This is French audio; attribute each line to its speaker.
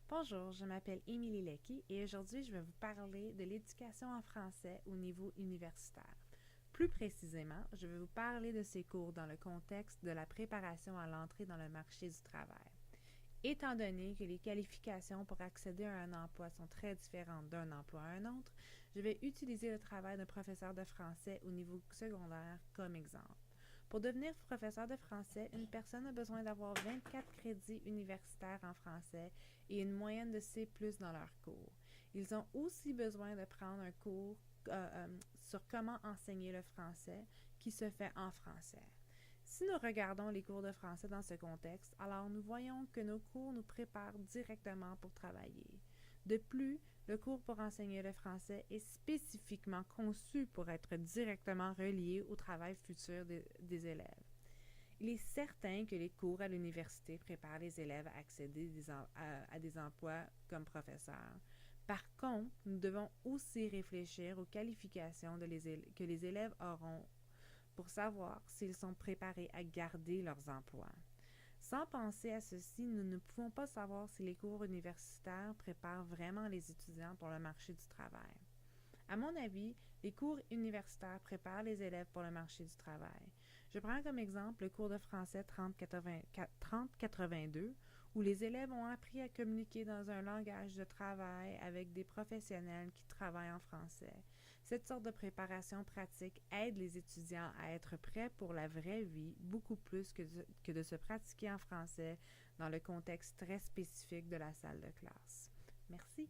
Speaker 1: Bonjour, je m'appelle Émilie Lecky et aujourd'hui je vais vous parler de l'éducation en français au niveau universitaire. Plus précisément, je vais vous parler de ces cours dans le contexte de la préparation à l'entrée dans le marché du travail. Étant donné que les qualifications pour accéder à un emploi sont très différentes d'un emploi à un autre, je vais utiliser le travail d'un professeur de français au niveau secondaire comme exemple. Pour devenir professeur de français, une personne a besoin d'avoir 24 crédits universitaires en français et une moyenne de C+ dans leurs cours. Ils ont aussi besoin de prendre un cours sur comment enseigner le français qui se fait en français. Si nous regardons les cours de français dans ce contexte, alors nous voyons que nos cours nous préparent directement pour travailler. De plus, le cours pour enseigner le français est spécifiquement conçu pour être directement relié au travail futur des élèves. Il est certain que les cours à l'université préparent les élèves à accéder à des emplois comme professeur. Par contre, nous devons aussi réfléchir aux qualifications que les élèves auront pour savoir s'ils sont préparés à garder leurs emplois. Sans penser à ceci, nous ne pouvons pas savoir si les cours universitaires préparent vraiment les étudiants pour le marché du travail. À mon avis, les cours universitaires préparent les élèves pour le marché du travail. Je prends comme exemple le cours de français 3082, où les élèves ont appris à communiquer dans un langage de travail avec des professionnels qui travaillent en français. Cette sorte de préparation pratique aide les étudiants à être prêts pour la vraie vie beaucoup plus que de se pratiquer en français dans le contexte très spécifique de la salle de classe. Merci.